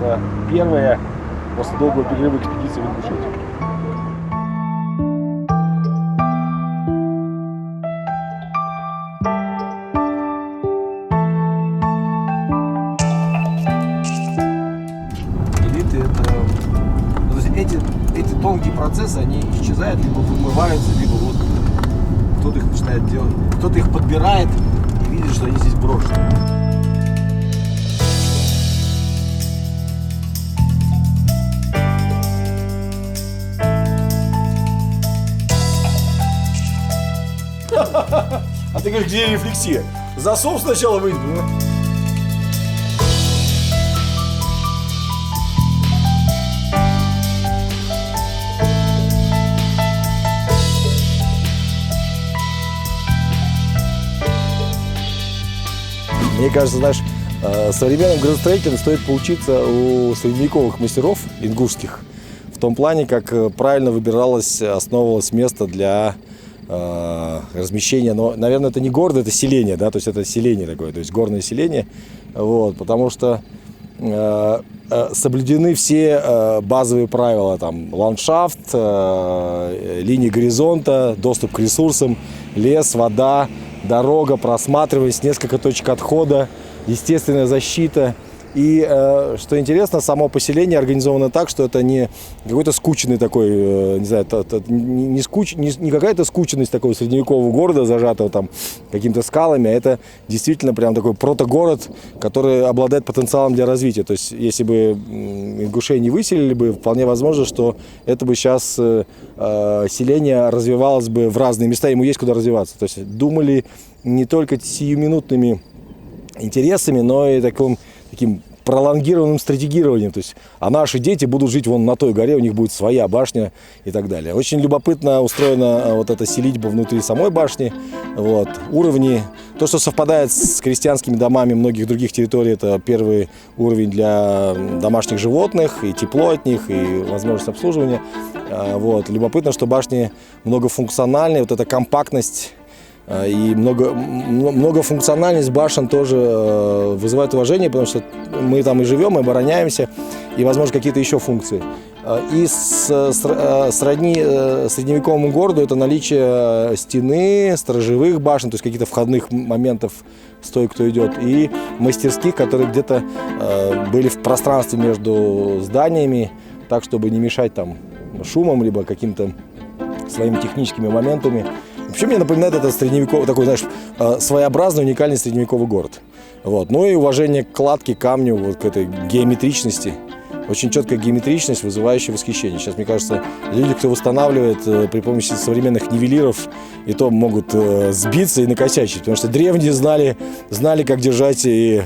это первая после долгого перерыва экспедиция в Ингушетию. Элиты это... То есть эти тонкие процессы, они исчезают, либо вымываются, либо вот кто-то их начинает делать, кто-то их подбирает и видит, что они здесь брошены. А ты говоришь, где рефлексия? Засов сначала выйдет. Мне кажется, знаешь, современным градостроителям стоит поучиться у средневековых мастеров ингушских в том плане, как правильно выбиралось, основывалось место для размещения. Но, наверное, это не город, это селение, да, то есть это селение такое, то есть горное селение, вот, потому что соблюдены все базовые правила, там, ландшафт, линии горизонта, доступ к ресурсам, лес, вода, дорога, просматриваемость, несколько точек отхода, естественная защита. И, что интересно, само поселение организовано так, что это не какой-то скучный такой, не знаю, не какая-то скученность такого средневекового города, зажатого там какими-то скалами, а это действительно прям такой протогород, который обладает потенциалом для развития. То есть, если бы ингушей не выселили бы, вполне возможно, что это бы сейчас селение развивалось бы в разные места, ему есть куда развиваться. То есть, думали не только сиюминутными интересами, но и таким пролонгированным стратегированием. То есть, а наши дети будут жить вон на той горе, у них будет своя башня и так далее. Очень любопытно устроена вот эта селитьба внутри самой башни. Вот. Уровни. То, что совпадает с крестьянскими домами многих других территорий, это первый уровень для домашних животных, и тепло от них, и возможность обслуживания. Вот. Любопытно, что башни многофункциональные, вот эта компактность и многофункциональность башен тоже вызывает уважение, потому что мы там и живем, и обороняемся, и, возможно, какие-то еще функции. И сродни средневековому городу это наличие стены, сторожевых башен, то есть каких-то входных моментов с той, кто идет, и мастерских, которые где-то были в пространстве между зданиями, так, чтобы не мешать там шумом, либо каким-то своими техническими моментами. Вообще мне напоминает это средневековый, такой, знаешь, своеобразный, уникальный средневековый город. Вот. Ну и уважение к кладке, камню, вот к этой геометричности. Очень четкая геометричность, вызывающая восхищение. Сейчас, мне кажется, люди, кто восстанавливает при помощи современных нивелиров, и то могут сбиться и накосячить. Потому что древние знали, как держать и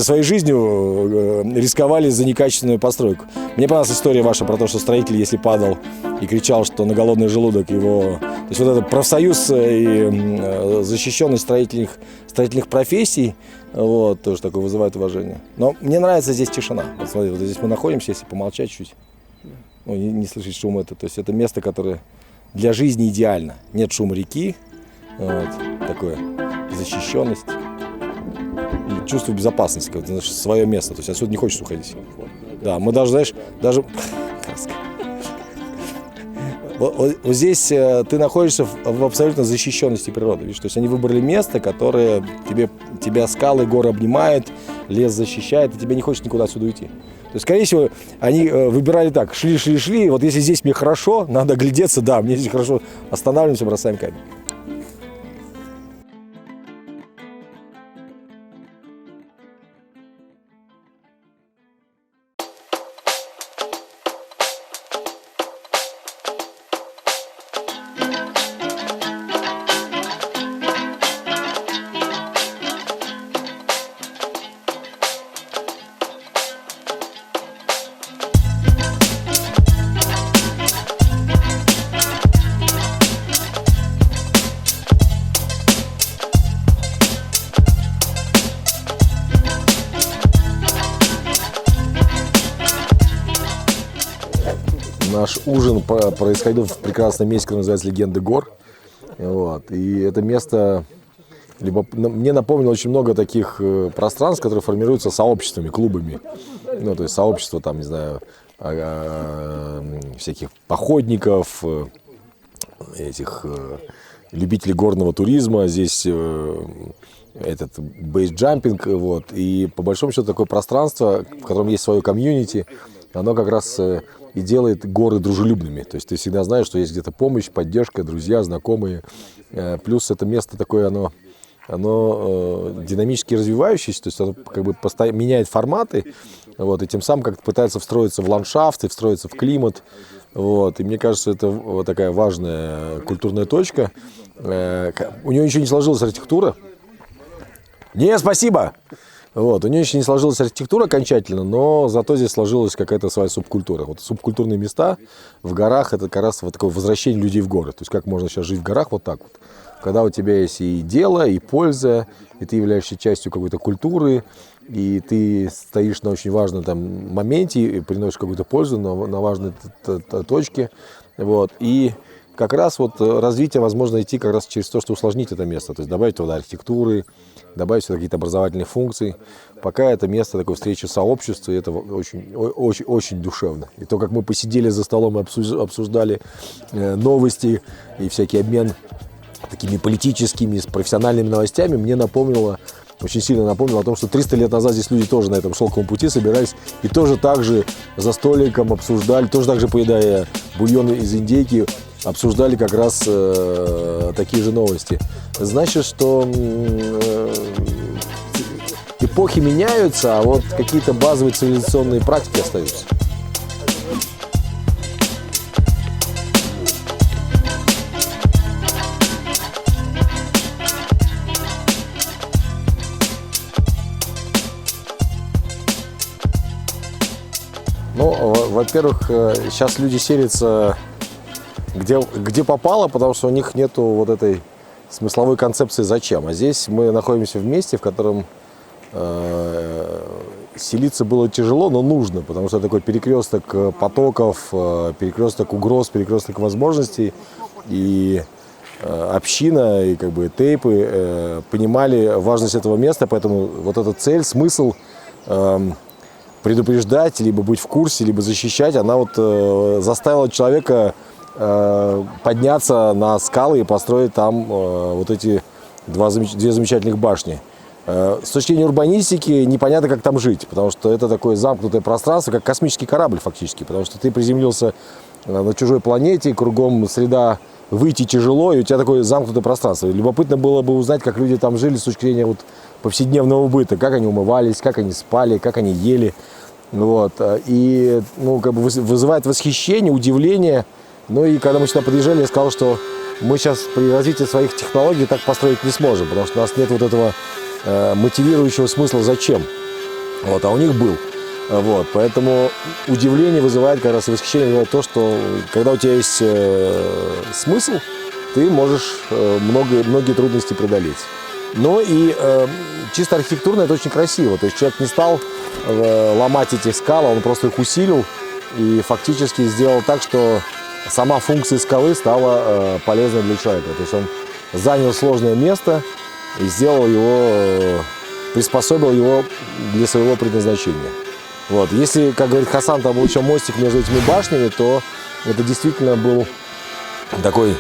своей жизнью рисковали за некачественную постройку. Мне понравилась история ваша про то, что строитель, если падал и кричал, что на голодный желудок его... То есть вот этот профсоюз и защищенность строительных профессий, вот, тоже такое вызывает уважение. Но мне нравится здесь тишина. Вот смотри, вот здесь мы находимся, если помолчать чуть, ну, не слышать шум это. То есть это место, которое для жизни идеально. Нет шума реки, вот, такое защищенность и чувство безопасности, как свое место. То есть отсюда не хочешь уходить. Да, мы даже, знаешь, вот здесь ты находишься в абсолютно защищенности природы. Видишь? То есть они выбрали место, которое тебя скалы, горы обнимают, лес защищает, и тебе не хочется никуда отсюда уйти. То есть, скорее всего, они выбирали так, шли, вот если здесь мне хорошо, надо глядеться, да, мне здесь хорошо, останавливаемся, бросаем камень. Наш ужин происходил в прекрасном месте, которое называется «Легенды гор». Вот. И это место мне напомнило очень много таких пространств, которые формируются сообществами, клубами. Ну, то есть сообщество, там, не знаю, всяких походников, этих любителей горного туризма. Здесь этот бейсджампинг, вот. И по большому счету такое пространство, в котором есть свое комьюнити, оно как раз и делает горы дружелюбными. То есть ты всегда знаешь, что есть где-то помощь, поддержка, друзья, знакомые. Плюс это место такое, оно динамически развивающееся, то есть оно как бы меняет форматы, вот, и тем самым как-то пытается встроиться в ландшафт и встроиться в климат. Вот, и мне кажется, это вот такая важная культурная точка. У нее еще не сложилась архитектура. Не, спасибо! Вот, у нее еще не сложилась архитектура окончательно, но зато здесь сложилась какая-то своя субкультура. Вот субкультурные места в горах — это как раз вот такое возвращение людей в горы. То есть как можно сейчас жить в горах вот так вот. Когда у тебя есть и дело, и польза, и ты являешься частью какой-то культуры, и ты стоишь на очень важном там моменте и приносишь какую-то пользу на важной точке. Вот. И как раз вот развитие возможно идти как раз через то, что усложнить это место. То есть добавить туда архитектуры, добавить сюда какие-то образовательные функции. Пока это место такой встречи сообщества, и это очень душевно. И то, как мы посидели за столом и обсуждали новости и всякий обмен такими политическими, с профессиональными новостями, мне очень сильно напомнило о том, что 300 лет назад здесь люди тоже на этом шелковом пути собирались и тоже так же за столиком обсуждали, тоже так же поедая бульон из индейки, обсуждали как раз такие же новости. Значит, что эпохи меняются, а вот какие-то базовые цивилизационные практики остаются. Ну, во-первых, сейчас люди селятся где попало, потому что у них нету вот этой смысловой концепции «зачем?». А здесь мы находимся в месте, в котором селиться было тяжело, но нужно, потому что такой перекресток потоков, перекресток угроз, перекресток возможностей. И община, и как бы тейпы понимали важность этого места, поэтому вот эта цель, смысл предупреждать, либо быть в курсе, либо защищать, она вот заставила человека подняться на скалы и построить там вот эти две замечательных башни. С точки зрения урбанистики непонятно, как там жить, потому что это такое замкнутое пространство, как космический корабль фактически, потому что ты приземлился на чужой планете, кругом среда, выйти тяжело, и у тебя такое замкнутое пространство. И любопытно было бы узнать, как люди там жили с точки зрения вот повседневного быта, как они умывались, как они спали, как они ели. Вот. И как бы вызывает восхищение, удивление. Ну и когда мы сюда подъезжали, я сказал, что мы сейчас при развитии своих технологий так построить не сможем, потому что у нас нет вот этого мотивирующего смысла «зачем?». Вот, а у них был. Вот, поэтому удивление вызывает как раз и восхищение вызывает то, что когда у тебя есть смысл, ты можешь многие трудности преодолеть. Но и чисто архитектурно это очень красиво. То есть человек не стал ломать эти скалы, он просто их усилил и фактически сделал так, что сама функция скалы стала полезной для человека. То есть он занял сложное место и сделал его, приспособил его для своего предназначения. Вот. Если, как говорит Хасан, там был еще мостик между этими башнями, то это действительно был такой...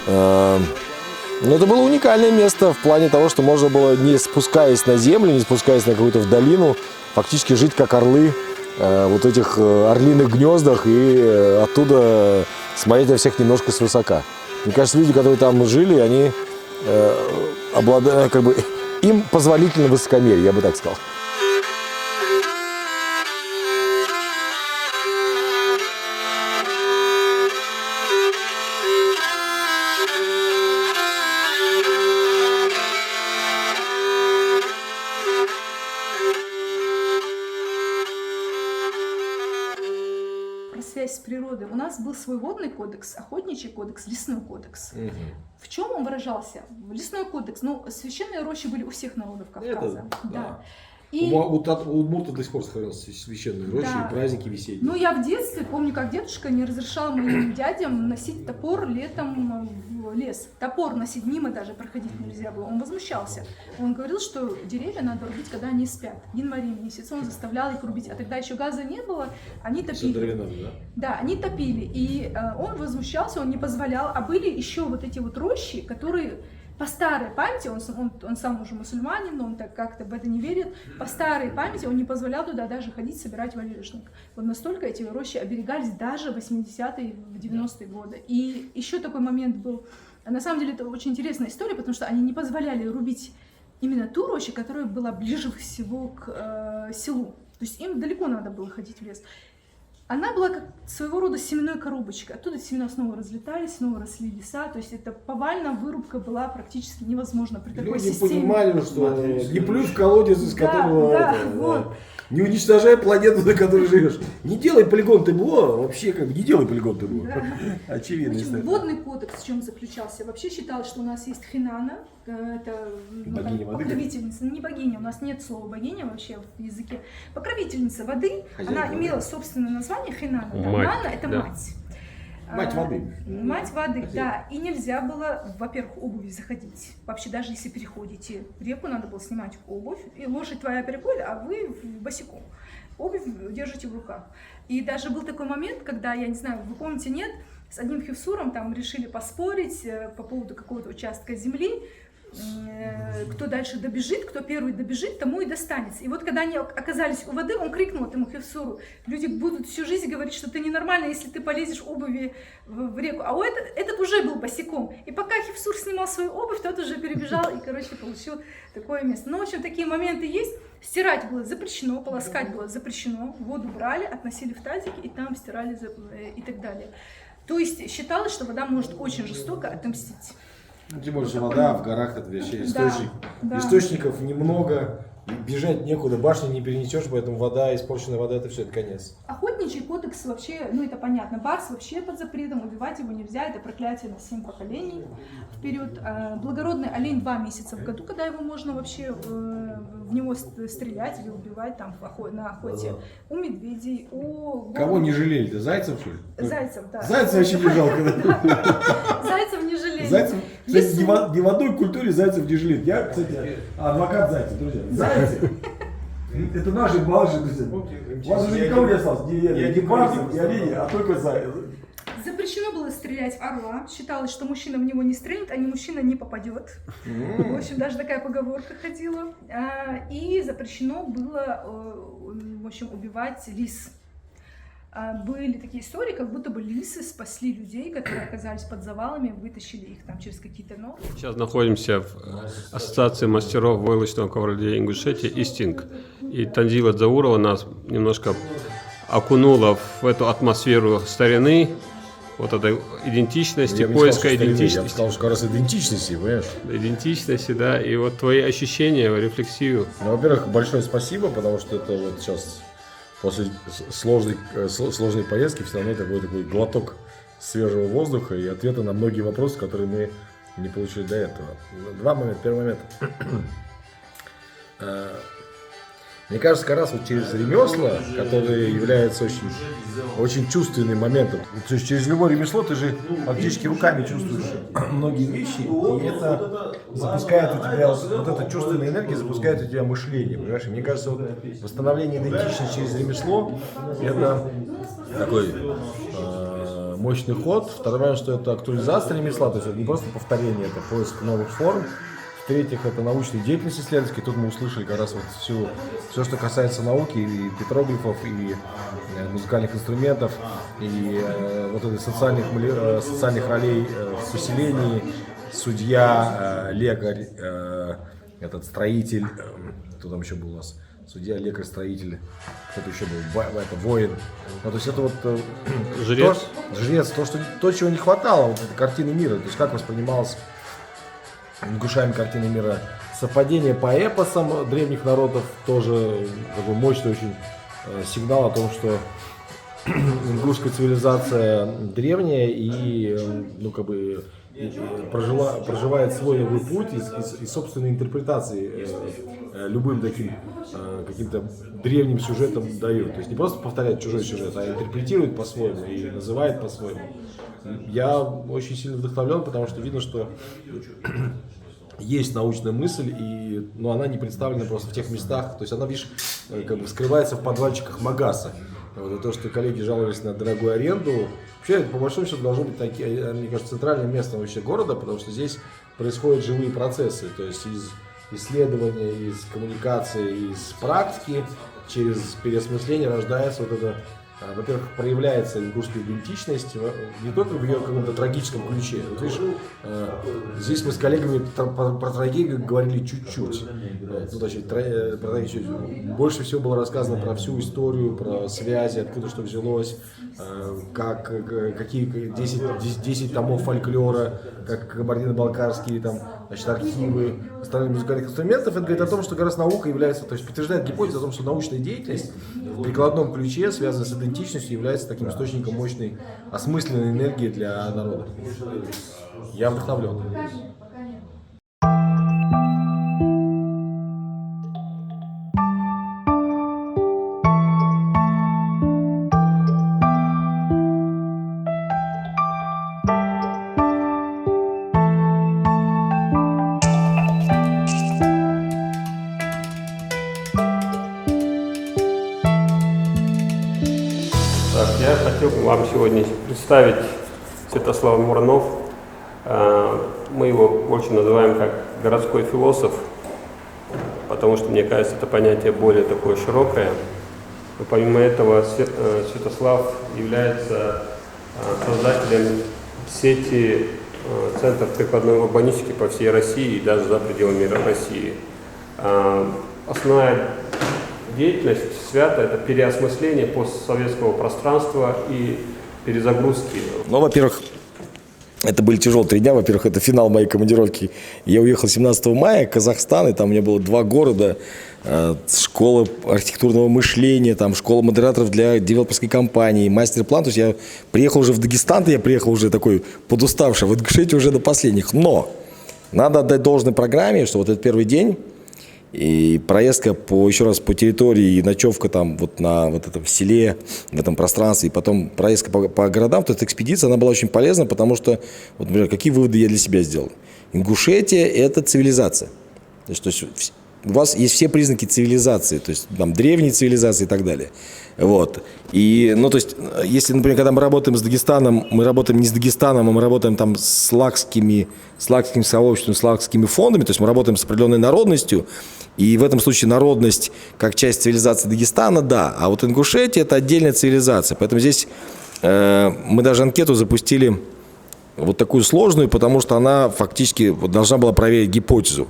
это было уникальное место в плане того, что можно было, не спускаясь на землю, не спускаясь на какую-то в долину, фактически жить как орлы вот этих орлиных гнездах и оттуда смотреть на всех немножко свысока. Мне кажется, люди, которые там жили, они обладают, как бы, им позволительно высокомерие, я бы так сказал. Связь с природой. У нас был свой водный кодекс, охотничий кодекс, лесной кодекс. Угу. В чем он выражался? Лесной кодекс. Священные рощи были у всех народов Кавказа. Да. И... У удмуртов до сих пор сохранился священные рощи Да. и праздники весенние. Ну, я в детстве помню, как дедушка не разрешал моим дядям носить топор летом в лес. Топор носить мимо даже проходить нельзя было. Он возмущался. Он говорил, что деревья надо рубить, когда они спят. Январе месяц он заставлял их рубить. А тогда еще газа не было, они Все топили. дровяные, да? Да, они топили. И он возмущался, он не позволял. А были еще вот эти вот рощи, которые... По старой памяти, он сам уже мусульманин, но он так как-то в это не верит, по старой памяти он не позволял туда даже ходить собирать валежник. Вот настолько эти рощи оберегались даже в 80-е, в 90-е годы. И еще такой момент был, на самом деле это очень интересная история, потому что они не позволяли рубить именно ту рощу, которая была ближе всего к селу. То есть им далеко надо было ходить в лес. Она была как своего рода семенной коробочкой. Оттуда семена снова разлетались, снова росли леса. То есть это повальная вырубка была практически невозможна при такой Люди системе. понимали, что не плюй в колодец, из Да, которого... да, это, вот. Не уничтожай планету, на которой живешь. Не делай полигон ТБО, вообще как бы не делай полигон ТБО. Да. Очевидно. В общем, история. водный кодекс в чем заключался? Вообще считалось, что у нас есть Хинана, это Богиня воды? покровительница, не богиня, у нас нет слова богиня вообще в языке. Покровительница воды, Хозяйка она воды. имела собственное название Хинана. Да, Мать, Нана это да. мать. Мать воды. Мать воды, Хозяйка. да. И нельзя было, во-первых, обуви заходить. Вообще, даже если переходите реку, надо было снимать обувь. И лошадь твоя переходит, а вы босиком. Обувь держите в руках. И даже был такой момент, когда, я не знаю, вы помните, нет, с одним хевсуром там решили поспорить по поводу какого-то участка земли. Кто дальше добежит, кто первый добежит, тому и достанется. И вот когда они оказались у воды, он крикнул этому хевсуру: люди будут всю жизнь говорить, что ты ненормально, если ты полезешь обуви в реку. А этот уже был босиком. И пока хевсур снимал свою обувь, тот уже перебежал и, короче, получил такое место. Ну, в общем, такие моменты есть. Стирать было запрещено, полоскать было запрещено. Воду брали, относили в тазики и там стирали и так далее. То есть считалось, что вода может очень жестоко отомстить. Ну, тем более, что вода в горах это вообще Да, источник. да. Источников немного, бежать некуда, башни не перенесешь, поэтому вода, испорченная вода, это все, это конец. Охотничий кодекс вообще, ну это понятно, барс вообще под запретом, убивать его нельзя, это проклятие на 7 поколений вперед. Благородный олень 2 месяца в году, когда его можно вообще в него стрелять или убивать там на охоте. У медведей, у Кого не жалели-то? Зайцев, что ли? зайцев, да. Зайцев вообще не жалко. Да? Зайцев не жалели. Зайцев, кстати, Лису. ни в одной культуре зайцев не жалеют. Я, кстати, адвокат зайцев, друзья. Зайцы. Это наши балаши, друзья. У вас уже никого не осталось. Ни барсов, ни оленей, а только зайцев. Запрещено было стрелять в орла. Считалось, что мужчина в него не стрелит, а не мужчина не попадет. В общем, даже такая поговорка ходила. И запрещено было, в общем, убивать лис. Были такие истории, как будто бы лисы спасли людей, которые оказались под завалами, вытащили их там через какие-то норы. Сейчас находимся в ассоциации мастеров войлочного ковролия Ингушетии «Истинг». И Танзила Заурова нас немножко окунула в эту атмосферу старины, вот этой идентичности, поиска идентичности. Я бы сказал, что как раз идентичности, понимаешь? Идентичности, да, и вот твои ощущения, рефлексию. Ну, во-первых, большое спасибо, потому что это вот сейчас после сложной поездки все равно такой глоток свежего воздуха и ответы на многие вопросы, которые мы не получили до этого. Два момента. Первый момент. Мне кажется, как раз вот через ремесла, которые являются очень чувственным моментом. То есть через любое ремесло ты же фактически руками чувствуешь многие вещи, и это запускает у тебя, вот эта чувственная энергия запускает у тебя мышление, понимаешь? И мне кажется, вот восстановление идентичности через ремесло – это такой мощный ход. Второй момент, что это актуализация ремесла, то есть это не просто повторение, это поиск новых форм. В-третьих, это научная деятельность исследовательская. Тут мы услышали как раз вот все, что касается науки, и петроглифов, и музыкальных инструментов, и вот этой социальных ролей в поселении. Судья, лекарь, этот строитель, кто там еще был у нас? Судья, лекарь, строитель, кто-то еще был, это воин. Ну, то есть это вот Жрец. Жрец, то, чего не хватало, вот этой картины мира, то есть как воспринималось ингушами картины мира. Совпадение по эпосам древних народов тоже такой мощный очень сигнал о том, что ингушская цивилизация древняя и проживает свой новый путь и собственной интерпретации любым таким каким-то древним сюжетом дает. То есть не просто повторяет чужой сюжет, а интерпретирует по-своему и называет по-своему. Я очень сильно вдохновлен, потому что видно, что есть научная мысль, но она не представлена просто в тех местах. То есть она, видишь, как бы скрывается в подвальчиках Магаса. Вот, и то, что коллеги жаловались на дорогую аренду, вообще, по большому счету, должно быть, мне кажется, центральным местом вообще города, потому что здесь происходят живые процессы. То есть из исследования, из коммуникации, из практики, через переосмысление рождается вот это. Во-первых, проявляется ингушская идентичность не только в ее каком-то трагическом ключе. Вот видишь, здесь мы с коллегами про трагедию говорили чуть-чуть. Ну, точнее, про трагедию. Больше всего было рассказано про всю историю, про связи, откуда что взялось, какие 10 томов фольклора, как кабардино-балкарские там, значит, архивы, остальных музыкальных инструментов. Это говорит о том, что как раз наука является, то есть подтверждает гипотезу о том, что научная деятельность в прикладном ключе, связанная с идентичностью, является таким источником мощной осмысленной энергии для народа. Я вдохновлен. Я хотел бы вам сегодня представить Святослав Муранов. Мы его больше называем как городской философ, потому что, мне кажется, это понятие более такое широкое. Но помимо этого, Святослав является создателем сети центров прикладной урбанистики по всей России и даже за пределами России. Основная деятельность Свята – это переосмысление постсоветского пространства и перезагрузки. Ну, во-первых, это были тяжелые 3 дня. Во-первых, это финал моей командировки. Я уехал 17 мая в Казахстан, и там у меня было 2 города. Школа архитектурного мышления, там школа модераторов для девелоперской компании, мастер-план. То есть я приехал уже в Дагестан, я приехал уже такой подуставший, в Ингушетию уже до последних. Но надо отдать должной программе, что вот этот первый день, и проездка еще раз по территории, и ночевка там вот на вот этом селе, в этом пространстве, и потом проездка по городам, то эта экспедиция, она была очень полезна, потому что, вот, например, какие выводы я для себя сделал. Ингушетия – это цивилизация. То есть у вас есть все признаки цивилизации, то есть там древней цивилизации и так далее. Вот. И, ну, то есть, если, например, когда мы работаем с Дагестаном, мы работаем не с Дагестаном, а мы работаем там с лакским сообществом, с лакскими фондами, то есть мы работаем с определенной народностью, и в этом случае народность как часть цивилизации Дагестана, да, а вот Ингушетия – это отдельная цивилизация. Поэтому здесь мы даже анкету запустили вот такую сложную, потому что она фактически должна была проверить гипотезу,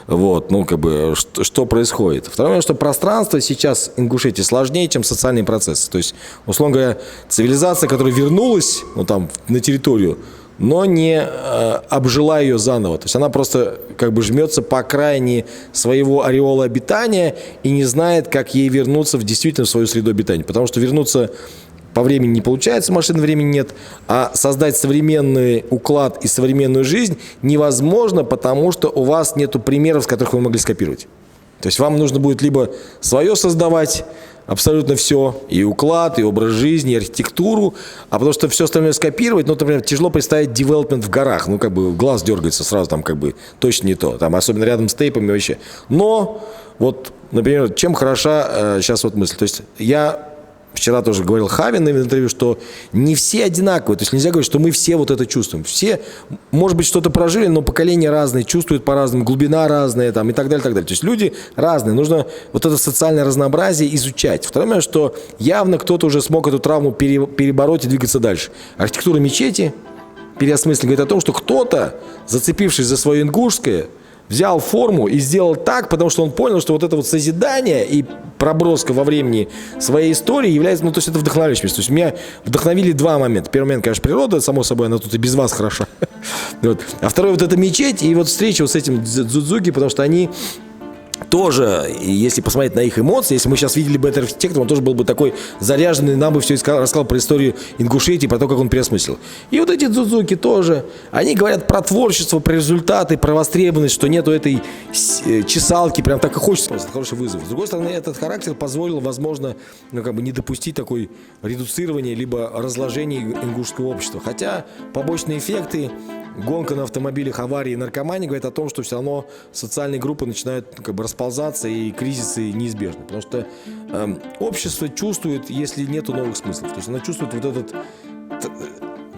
вот, ну, как бы, что происходит. Второе момент, что пространство сейчас Ингушетии сложнее, чем социальные процессы. То есть, условно говоря, цивилизация, которая вернулась, ну, там, на территорию, но не обжила ее заново. То есть она просто как бы жмется по окраине своего ореола обитания и не знает, как ей вернуться в свою среду обитания. Потому что вернуться по времени не получается, машины времени нет, а создать современный уклад и современную жизнь невозможно, потому что у вас нету примеров, с которых вы могли скопировать. То есть вам нужно будет либо свое создавать, абсолютно все, и уклад, и образ жизни, и архитектуру, а потому что все остальное скопировать, ну, например, тяжело представить девелопмент в горах, ну, как бы глаз дергается сразу, там, как бы, точно не то, там, особенно рядом с тейпами вообще. Но, вот, например, чем хороша сейчас вот мысль, то есть я вчера тоже говорил Хавин в интервью, что не все одинаковые. То есть нельзя говорить, что мы все вот это чувствуем. Все, может быть, что-то прожили, но поколения разные, чувствуют по-разному, глубина разная там, и так далее, так далее. То есть люди разные. Нужно вот это социальное разнообразие изучать. Второе момент, что явно кто-то уже смог эту травму перебороть и двигаться дальше. Архитектура мечети переосмысленно говорит о том, что кто-то, зацепившись за свое ингушское, взял форму и сделал так, потому что он понял, что вот это вот созидание и проброска во времени своей истории является, ну, то есть это вдохновляющим. То есть меня вдохновили 2 момента. Первый момент, конечно, природа, само собой, она тут и без вас хороша. Вот. А второй вот эта мечеть и вот встреча вот с этим дзудзуки, потому что они тоже, если посмотреть на их эмоции, если мы сейчас видели бы этого архитектора, он тоже был бы такой заряженный, нам бы все рассказал про историю Ингушетии, про то, как он переосмыслил. И вот эти дзудзуки тоже, они говорят про творчество, про результаты, про востребованность, что нету этой чесалки, прям так и хочется. Это хороший вызов. С другой стороны, этот характер позволил, возможно, не допустить такой редуцирования, либо разложения ингушского общества. Хотя побочные эффекты, гонка на автомобилях, аварии, наркомания говорят о том, что все равно социальные группы начинают расползаться и кризисы неизбежны. Потому что общество чувствует, если нету новых смыслов. То есть оно чувствует вот этот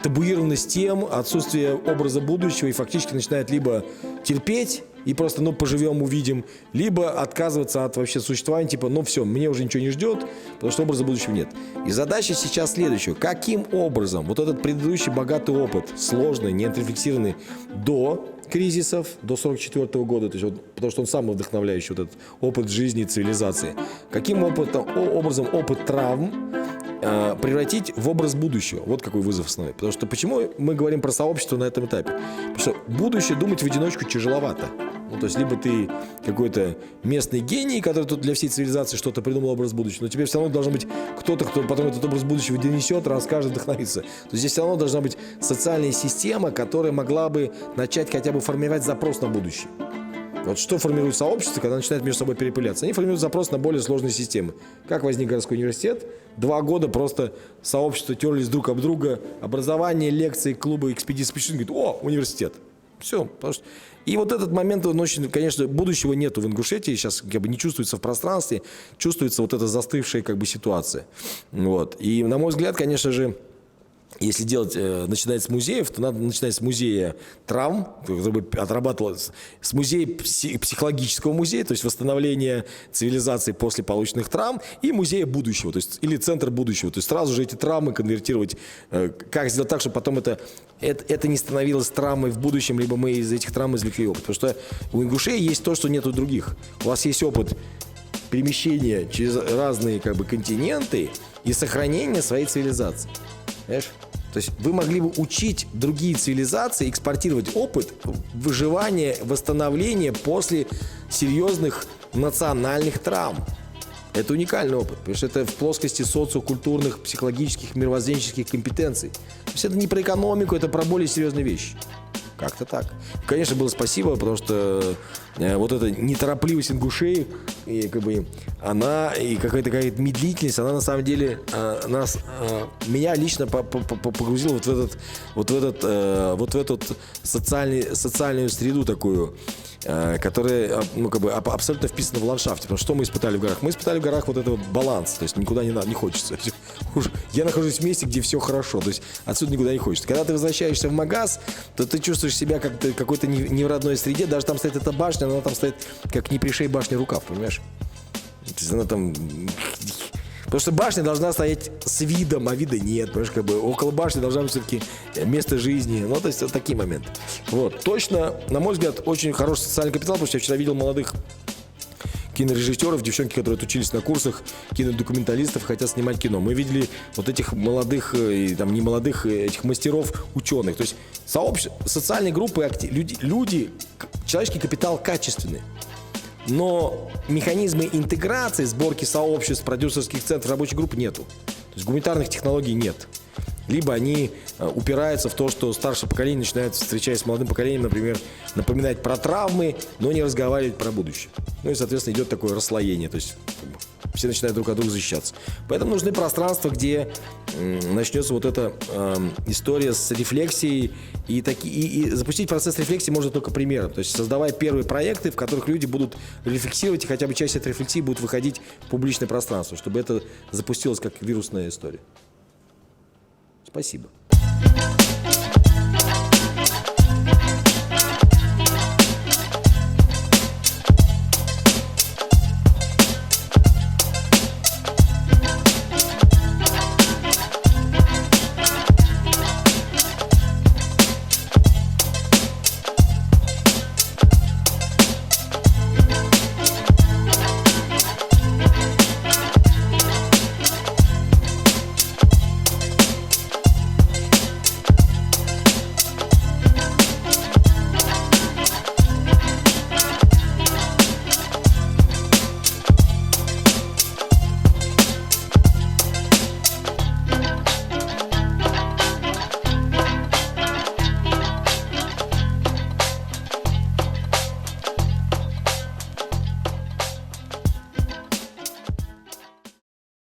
табуированность тем, отсутствие образа будущего и фактически начинает либо терпеть и просто, поживем, увидим, либо отказываться от вообще существования, типа, все, мне уже ничего не ждет, потому что образа будущего нет. И задача сейчас следующая. Каким образом вот этот предыдущий богатый опыт, сложный, не отрефлексированный до кризисов, до 1944 года, то есть потому что он самый вдохновляющий, вот этот опыт жизни и цивилизации, каким образом опыт травм превратить в образ будущего. Вот какой вызов в основе. Потому что почему мы говорим про сообщество на этом этапе? Потому что будущее думать в одиночку тяжеловато. То есть либо ты какой-то местный гений, который тут для всей цивилизации что-то придумал образ будущего, но тебе все равно должен быть кто-то, кто потом этот образ будущего донесет, расскажет, вдохновится. То есть здесь все равно должна быть социальная система, которая могла бы начать хотя бы формировать запрос на будущее. Вот что формирует сообщество, когда начинает между собой перепыляться? Они формируют запрос на более сложные системы. Как возник городской университет? 2 года просто сообщества терлись друг об друга. Образование, лекции, клубы, экспедиции. Говорит, университет. Все. И вот этот момент, он очень, конечно, будущего нету в Ингушетии. Сейчас не чувствуется в пространстве. Чувствуется вот эта застывшая ситуация. Вот. И, на мой взгляд, конечно же, если начинать с музеев, то надо начинать с музея травм, который отрабатывал, с музея психологического музея, то есть восстановления цивилизации после полученных травм, и музея будущего, то есть, или центр будущего. То есть сразу же эти травмы конвертировать, как сделать так, чтобы потом это не становилось травмой в будущем, либо мы из этих травм извлекли опыт. Потому что у ингушей есть то, что нет у других. У вас есть опыт перемещения через разные континенты и сохранения своей цивилизации. Понимаешь? То есть вы могли бы учить другие цивилизации экспортировать опыт выживания, восстановления после серьезных национальных травм. Это уникальный опыт, потому что это в плоскости социокультурных, психологических, мировоззренческих компетенций. То есть это не про экономику, это про более серьезные вещи. Как-то так. И, конечно, было спасибо, потому что вот эта неторопливость ингушей, и она, и какая-то медлительность, она на самом деле меня лично погрузила вот в эту социальную среду такую, которая абсолютно вписана в ландшафте. Потому что мы испытали в горах? Мы испытали в горах вот этот баланс, то есть никуда не хочется. Я нахожусь в месте, где все хорошо, то есть отсюда никуда не хочется. Когда ты возвращаешься в магаз, то ты чувствуешь себя как какой-то не в родной среде, даже там стоит эта башня, она там стоит как не пришей башня рукав, понимаешь? То есть она там... Потому что башня должна стоять с видом, а вида нет, понимаешь, около башни должна быть все-таки место жизни, то есть вот такие моменты. Вот, точно, на мой взгляд, очень хороший социальный капитал, потому что я вчера видел молодых кинорежиссеров, девчонки, которые отучились на курсах, кинодокументалистов, хотят снимать кино. Мы видели вот этих молодых, не молодых, этих мастеров, ученых. То есть социальные группы, люди, человеческий капитал качественный. Но механизмы интеграции, сборки сообществ, продюсерских центров, рабочих групп нету. То есть гуманитарных технологий нет. Либо они упираются в то, что старшее поколение начинает, встречаясь с молодым поколением, например, напоминать про травмы, но не разговаривать про будущее. И, соответственно, идет такое расслоение. То есть все начинают друг от друга защищаться. Поэтому нужны пространства, где начнется вот эта история с рефлексией. И запустить процесс рефлексии можно только примером. То есть создавая первые проекты, в которых люди будут рефлексировать, и хотя бы часть этой рефлексии будет выходить в публичное пространство, чтобы это запустилось как вирусная история. Спасибо.